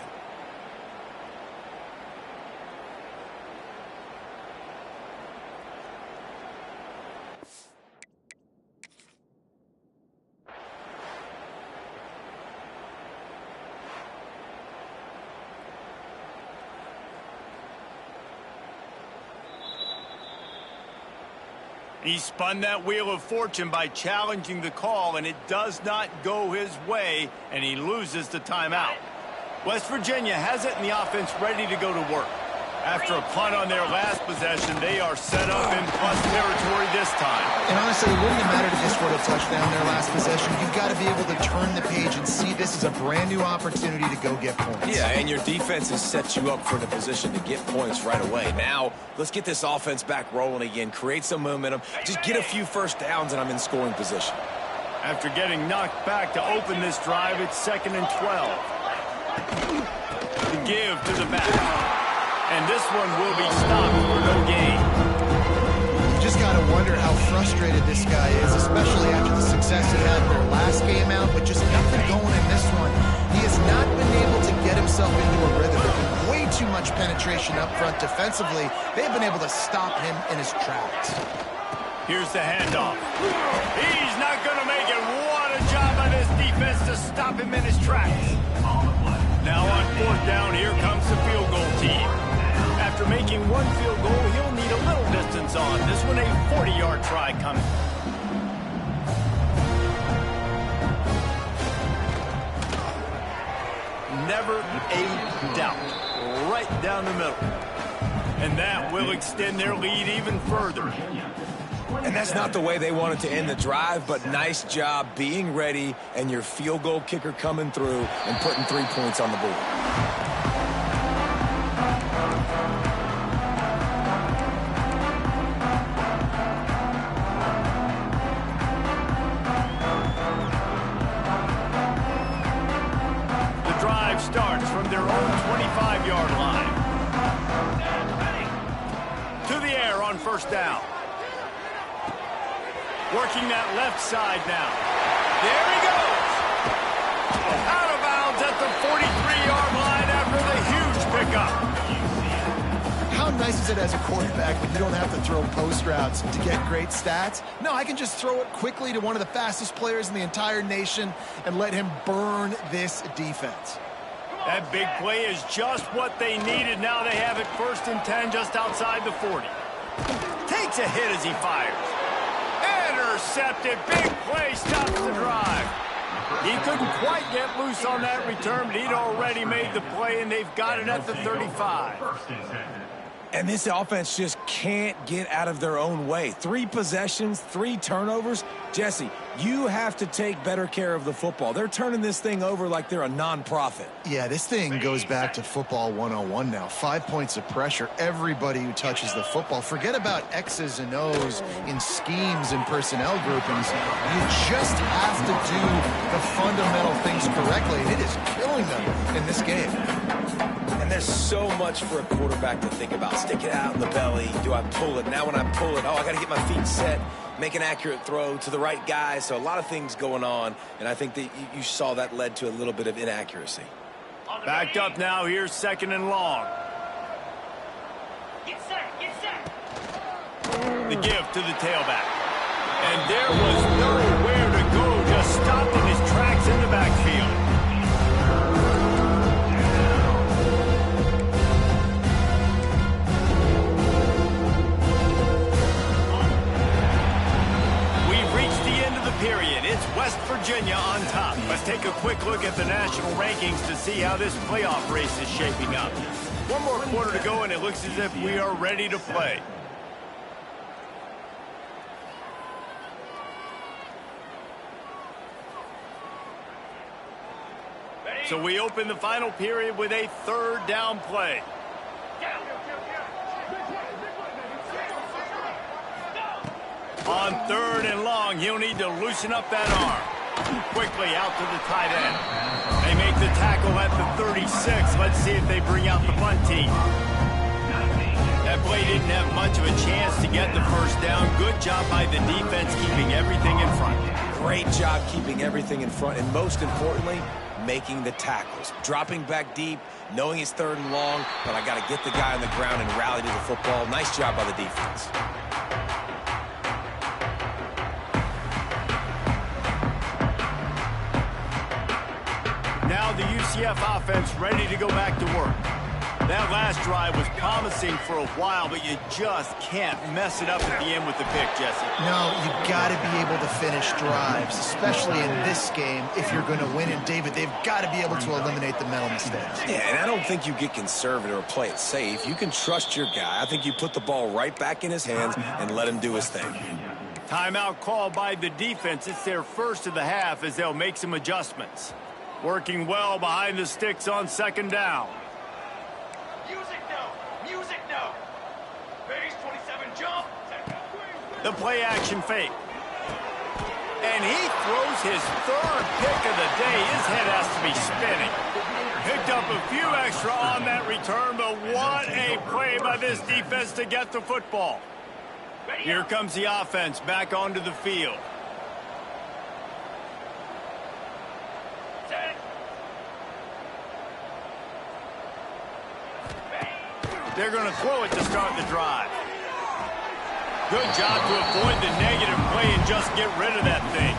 [SPEAKER 1] He spun that wheel of fortune by challenging the call, and it does not go his way, and he loses the timeout. West Virginia has it, and the offense ready to go to work. After a punt on their last possession, they are set up in plus territory this time.
[SPEAKER 3] And honestly, it wouldn't have mattered if they scored a touchdown their last possession. You've got to be able to turn the page and see this as a brand new opportunity to go get points.
[SPEAKER 2] Yeah, and your defense has set you up for the position to get points right away. Now, let's get this offense back rolling again, create some momentum, just get a few first downs, and I'm in scoring position.
[SPEAKER 1] After getting knocked back to open this drive, it's 2nd and 12. The give to the back. And this one will be stopped for no gain.
[SPEAKER 3] You just got to wonder how frustrated this guy is, especially after the success he had in their last game out, but just nothing going in this one. He has not been able to get himself into a rhythm. There's been way too much penetration up front defensively. They've been able to stop him in his tracks.
[SPEAKER 1] Here's the handoff. He's not going to make it. What a job by this defense to stop him in his tracks. Now on 4th down, here comes the field goal team. After making one field goal, he'll need a little distance on. This one a 40-yard try coming. Never a doubt. Right down the middle. And that will extend their lead even further.
[SPEAKER 2] And that's not the way they wanted to end the drive, but nice job being ready and your field goal kicker coming through and putting 3 points on the board.
[SPEAKER 1] The drive starts from their own 25-yard line. To the air on 1st down. Working that left side now. There he goes. Out of bounds at the 43-yard line after the huge pickup.
[SPEAKER 3] How nice is it as a quarterback when you don't have to throw post routes to get great stats? No, I can just throw it quickly to one of the fastest players in the entire nation and let him burn this defense.
[SPEAKER 1] That big play is just what they needed. Now they have it 1st and 10 just outside the 40. Takes a hit as he fires. Intercepted. Big play. Stops the drive. He couldn't quite get loose on that return, but he'd already made the play, and they've got it at the 35.
[SPEAKER 2] And this offense just can't get out of their own way. 3 possessions, 3 turnovers. Jesse, you have to take better care of the football. They're turning this thing over like they're a non-profit.
[SPEAKER 3] Yeah, this thing goes back to football 101 now. 5 points of pressure. Everybody who touches the football. Forget about X's and O's in schemes and personnel groupings. You just have to do the fundamental things correctly. And it is killing them in this game.
[SPEAKER 2] And there's so much for a quarterback to think about. Stick it out in the belly. Do I pull it? Now when I pull it, I got to get my feet set, make an accurate throw to the right guy. So a lot of things going on, and I think that you saw that led to a little bit of inaccuracy.
[SPEAKER 1] Backed up now. Here's 2nd and long.
[SPEAKER 5] Get set.
[SPEAKER 1] The give to the tailback. And there was nowhere to go. Just stopped in his tracks in the backfield. Period. It's West Virginia on top. Let's take a quick look at the national rankings to see how this playoff race is shaping up. One more quarter to go, and it looks as if we are ready to play. So we open the final period with a 3rd down play. On 3rd and long, he'll need to loosen up that arm. Quickly out to the tight end. They make the tackle at the 36. Let's see if they bring out the punt team. That play didn't have much of a chance to get the 1st down. Good job by the defense keeping everything in front.
[SPEAKER 2] Great job keeping everything in front, and most importantly, making the tackles. Dropping back deep, knowing it's 3rd and long, but I got to get the guy on the ground and rally to the football. Nice job by the defense. Now
[SPEAKER 1] the UCF offense ready to go back to work. That last drive was promising for a while, but you just can't mess it up at the end with the pick, Jesse.
[SPEAKER 3] No, you got to be able to finish drives, especially in this game if you're going to win. And, David, they've got to be able to eliminate the mental mistakes.
[SPEAKER 2] Yeah, and I don't think you get conservative or play it safe. You can trust your guy. I think you put the ball right back in his hands and let him do his thing.
[SPEAKER 1] Timeout called by the defense. It's their first of the half as they'll make some adjustments. Working well behind the sticks on second down. The play action fake. And he throws his third pick of the day. His head has to be spinning. Picked up a few extra on that return, but what a play by this defense to get the football. Here comes the offense back onto the field. They're going to throw it to start the drive. Good job to avoid the negative play and just get rid of that thing.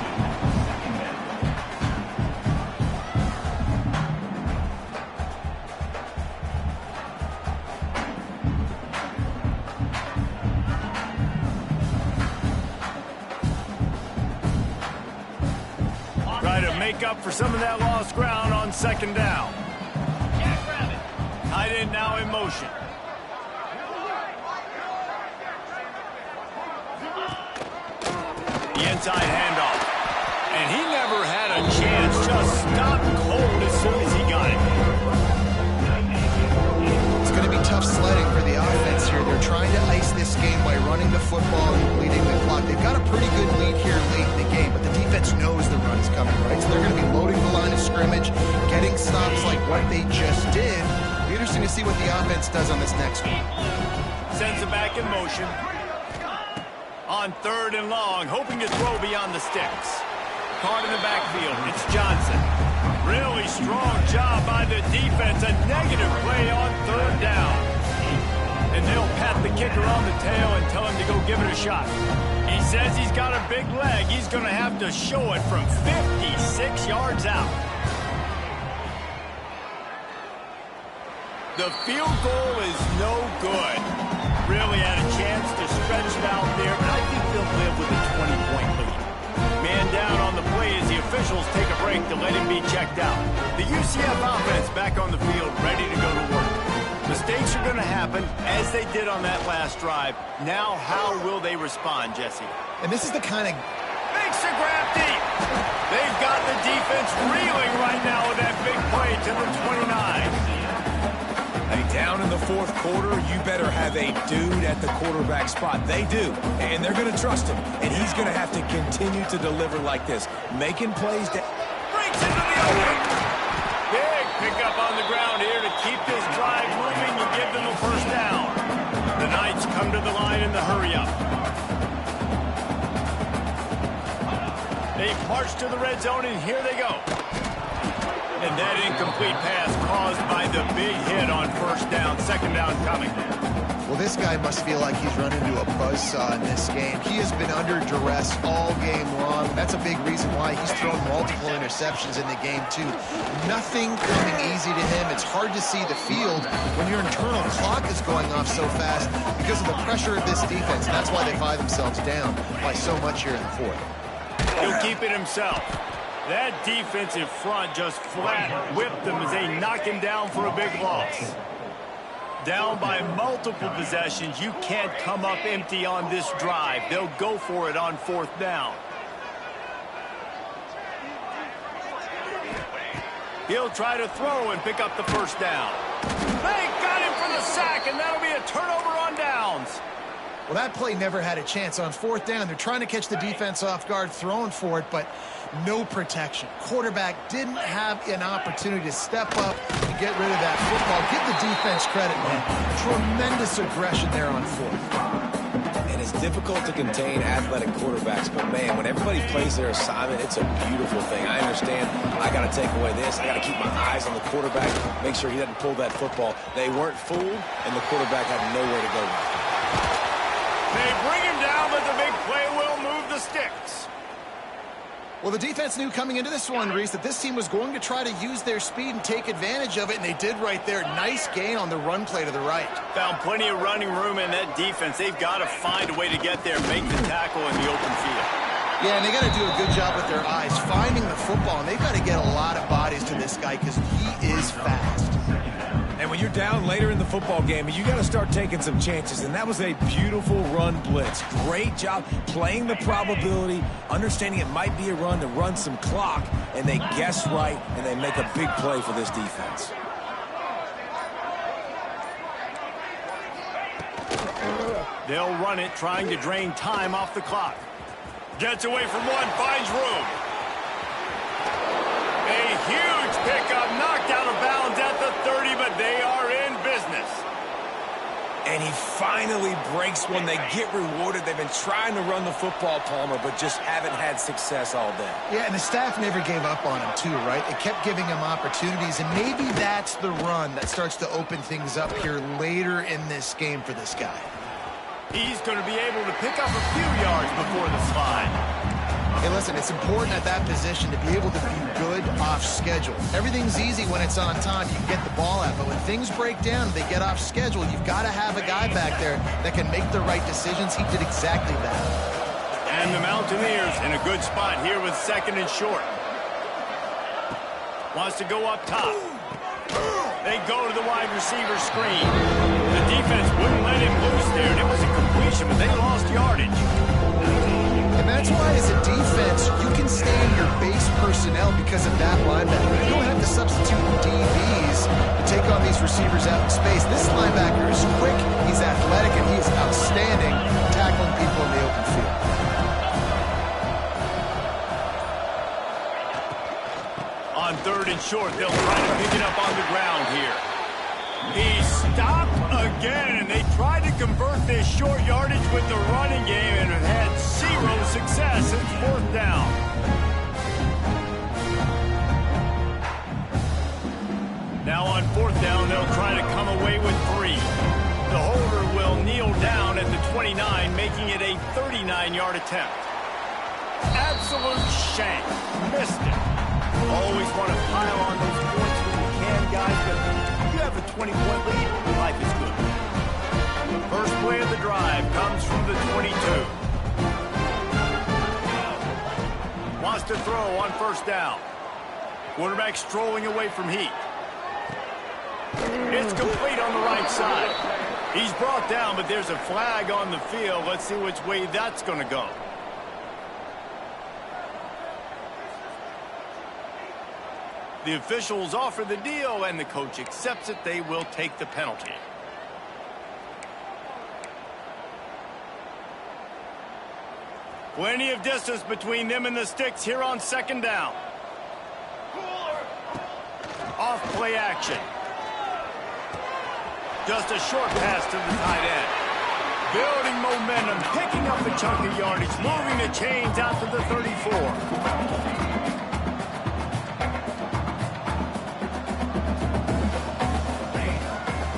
[SPEAKER 1] Try to make up for some of that lost ground on second down. Tight end now in motion. Inside handoff. And he never had a chance. Just stopped cold as soon as he got it.
[SPEAKER 3] It's going to be tough sledding for the offense here. They're trying to ice this game by running the football and bleeding the clock. They've got a pretty good lead here late in the game, but the defense knows the run is coming, right? So they're going to be loading the line of scrimmage, getting stops like what they just did. It'll be interesting to see what the offense does on this next one.
[SPEAKER 1] Sends it back in motion. On third and long, hoping to throw beyond the sticks. Caught in the backfield, it's Johnson. Really strong job by the defense. A negative play on third down. And they'll pat the kicker on the tail and tell him to go give it a shot. He says he's got a big leg. He's going to have to show it from 56 yards out. The field goal is no good. Really had a chance to stretch it out there, but I think they'll live with a 20-point lead. Man down on the play as the officials take a break to let him be checked out. The UCF offense back on the field, ready to go to work. Mistakes are going to happen, as they did on that last drive. Now, how will they respond, Jesse?
[SPEAKER 3] And this is the kind of...
[SPEAKER 1] Makes the grab deep. They've got the defense reeling right now with that big play to the 29.
[SPEAKER 2] Down in the fourth quarter, you better have a dude at the quarterback spot. They do, and they're going to trust him, and he's going to have to continue to deliver like this, making plays that...
[SPEAKER 1] Breaks into the open. Big pickup on the ground here to keep this drive moving and give them a first down. The Knights come to the line in the hurry-up. They march to the red zone, and here they go. And that incomplete pass caused by the big hit on first down. Second down coming.
[SPEAKER 3] Well, this guy must feel like he's run into a buzzsaw in this game. He has been under duress all game long. That's a big reason why he's thrown multiple interceptions in the game, too. Nothing coming easy to him. It's hard to see the field when your internal clock is going off so fast because of the pressure of this defense. And that's why they find themselves down by so much here in the fourth.
[SPEAKER 1] He'll keep it himself. That defensive front just flat whipped them as they knock him down for a big loss. Down by multiple possessions, you can't come up empty on this drive. They'll go for it on fourth down. He'll try to throw and pick up the first down. They got him for the sack, and that'll be a turnover on downs.
[SPEAKER 3] Well, that play never had a chance. On fourth down, they're trying to catch the defense off guard, throwing for it, but no protection. Quarterback didn't have an opportunity to step up and get rid of that football. Give the defense credit, man. Tremendous aggression there on fourth.
[SPEAKER 2] And it's difficult to contain athletic quarterbacks, but, man, when everybody plays their assignment, it's a beautiful thing. I understand I got to take away this. I got to keep my eyes on the quarterback, make sure he doesn't pull that football. They weren't fooled, and the quarterback had nowhere to go with it.
[SPEAKER 1] They bring him down, but the big play will move the sticks.
[SPEAKER 3] Well, the defense knew coming into this one, Reese, that this team was going to try to use their speed and take advantage of it, and they did right there. Nice gain on the run play to the right.
[SPEAKER 1] Found plenty of running room in that defense. They've got to find a way to get there, make the tackle in the open field.
[SPEAKER 3] Yeah, and they got to do a good job with their eyes, finding the football, and they've got to get a lot of bodies to this guy because he is fast.
[SPEAKER 2] And when you're down later in the football game, you got to start taking some chances, and that was a beautiful run blitz. Great job playing the probability, understanding it might be a run to run some clock, and they guess right, and they make a big play for this defense.
[SPEAKER 1] They'll run it, trying to drain time off the clock. Gets away from one, finds room. A huge pickup, knocked out of bounds at the 30, but they are in business.
[SPEAKER 2] And he finally breaks one. They get rewarded. They've been trying to run the football, Palmer, but just haven't had success all day.
[SPEAKER 3] Yeah, and the staff never gave up on him, too, right? They kept giving him opportunities, and maybe that's the run that starts to open things up here later in this game for this guy.
[SPEAKER 1] He's going to be able to pick up a few yards before the slide.
[SPEAKER 3] Hey, listen, it's important at that position to be able to be good off schedule. Everything's easy when it's on time. You can get the ball out, but when things break down, they get off schedule. You've got to have a guy back there that can make the right decisions. He did exactly that.
[SPEAKER 1] And the Mountaineers in a good spot here with 2nd and short. Wants to go up top. They go to the wide receiver screen. The defense wouldn't let him loose there, and it was a completion, but they lost yardage.
[SPEAKER 3] And that's why, as a defense, you can stay in your base personnel because of that linebacker. You don't have to substitute DBs to take on these receivers out in space. This linebacker is quick, he's athletic, and he's outstanding tackling people in the open field.
[SPEAKER 1] On 3rd and short, they'll try to pick it up on the ground here. He stopped again, and they tried to convert this short yardage with the running game and have had 0 success. It's 4th down. Now on 4th down, they'll try to come away with 3. The holder will kneel down at the 29, making it a 39-yard attempt. Absolute shank. Missed it. Always want to pile on those points when you can, guys, but you have a 20-point lead, life is good. First play of the drive comes from the 22. Wants to throw on 1st down. Quarterback strolling away from Heat. It's complete on the right side. He's brought down, but there's a flag on the field. Let's see which way that's going to go. The officials offer the deal, and the coach accepts it. They will take the penalty. Plenty of distance between them and the sticks here on 2nd down. Off play action. Just a short pass to the tight end. Building momentum, picking up a chunk of yardage, moving the chains out to the 34.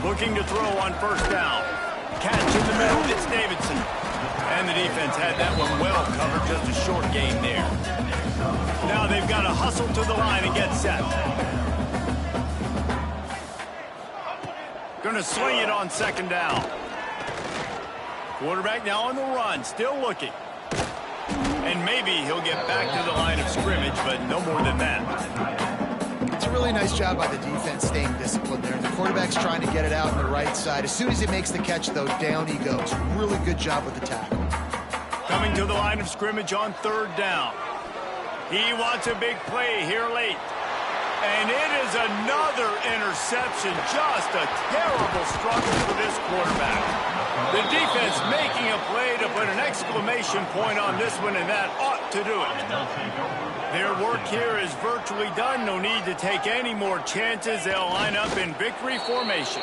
[SPEAKER 1] Looking to throw on 1st down. Catch in the middle, it's Davidson. And the defense had that one well covered, just a short gain there. Now they've got to hustle to the line and get set. Going to swing it on 2nd down. Quarterback now on the run, still looking. And maybe he'll get back to the line of scrimmage, but no more than that.
[SPEAKER 3] It's a really nice job by the defense staying disciplined there. The quarterback's trying to get it out on the right side. As soon as he makes the catch, though, down he goes. Really good job with the tackle.
[SPEAKER 1] Coming to the line of scrimmage on 3rd down. He wants a big play here late. And it is another interception. Just a terrible struggle for this quarterback. The defense making a play to put an exclamation point on this one, and that ought to do it. Their work here is virtually done. No need to take any more chances. They'll line up in victory formation.